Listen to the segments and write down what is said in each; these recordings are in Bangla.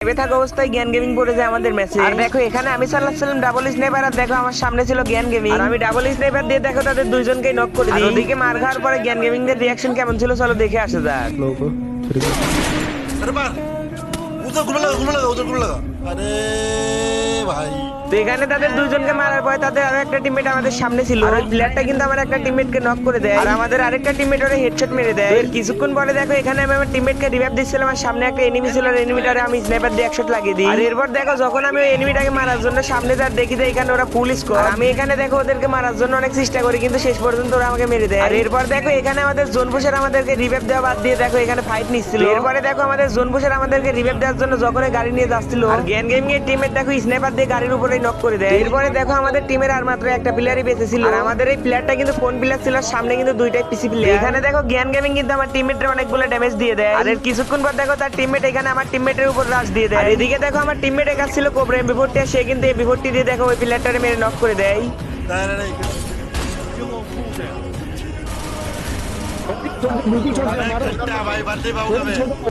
লাইভে থাকা অবস্থায় জ্ঞান গেমিং পড়ে যায় আমাদের ম্যাচে। আর দেখো এখানে আমি চালাচ্ছিলাম ডাবল স্নাইপার, আর দেখো আমার সামনে ছিল জ্ঞান গেমিং, আর আমি ডাবল স্নাইপার দিয়ে দেখো তাদের দুইজনকেই নক করে দিই। ওদিকে মার খাওয়ার পরে জ্ঞান গেমিং এর রিঅ্যাকশন কেমন ছিল চলো দেখে আসা যাক। अरे मार उधर घुमा लगा उधर घुमा लगा अरे भाई তো এখানে তাদের দুইজনকে মারার পরে তাদের আরো একটা টিমমেট আমাদের সামনে ছিল, আর ওই প্লেয়ারটা কিন্তু আমার একটা টিমমেটকে নক করে দেয়, আর আমাদের আরেকটা টিমমেট ওরে হেডশট মেরে দেয়। এর কিছুক্ষণ পরে দেখো এখানে আমি আমার টিমমেটকে রিভাইভ দিচ্ছিলাম, আর সামনে একটা এনিমি ছিল, আর এনিমিটারে আমি স্নাইপার দিয়ে একশট লাগিয়ে দিই। আর এরপর দেখো যখন আমি ওই এনিমিটাকে মারার জন্য সামনে যার দেখি যে এখানে ওরা ফুল স্কোর, আমি এখানে দেখো ওদেরকে মারার জন্য অনেক চেষ্টা করি কিন্তু শেষ পর্যন্ত ওরা আমাকে মেরে দেয়। আর এরপর দেখো এখানে আমাদের জোন পুষার আমাদেরকে রিভাইভ দেওয়া বাদ দিয়ে দেখো এখানে ফাইট নিচ্ছিল। এরপরে দেখো আমাদের জোন পুষার আমাদেরকে রিভাইভ দেওয়ার জন্য যখন গাড়ি নিয়ে যাচ্ছিল, আর জ্ঞান গেমিং এর টিমমেট দেখো স্নাইপার দিয়ে গাড়ির উপরেই নক করে দেয়। এরপরে দেখো আমাদের টিমের আর মাত্র একটা প্লেয়ারই বেঁচে ছিল, আর আমাদের এই প্লেয়ারটা কিন্তু কোন প্লেয়ার ছিল, সামনে কিন্তু দুইটাই পিসি প্লেয়ার। এখানে দেখো জ্ঞান গেমিং কিন্তু আমার টিমমেটের অনেকগুলো ড্যামেজ দিয়ে দেয়, আর এর কিছুক্ষণ পর দেখো তার টিমমেট এখানে আমার টিমমেটের উপর রাশ দিয়ে দেয়। আর এদিকে দেখো আমার টিমমেটের কাছে ছিল কোবরা এমবি40, সে কিন্তু এমবি40 দিয়ে দেখো ওই প্লেয়ারটারে মেরে নক করে দেয়। नहीं भाई बंदे बाबू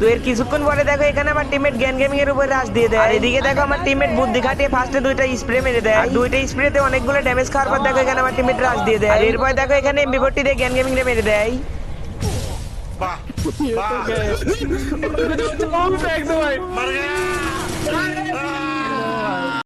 তো এর কিছুক্ষণ পরে দেখো এখানে আমার টিমমেট জ্ঞান গেমিং এর উপর রাশ দিয়ে দেয়, আর এদিকে দেখো আমার টিমমেট বুদ্ধি খাটিয়ে ফার্স্টে দুইটা স্প্রে মেরে দেয়, আর দুইটা স্প্রেতে অনেকগুলো ড্যামেজ খাওয়ার পর দেখো এখানে আমার টিমমেট রাশ দিয়ে দেয়, আর এরপর দেখো এখানে এমবি40 দিয়ে জ্ঞান গেমিং রে মেরে দেয়। वाह वाह मर गया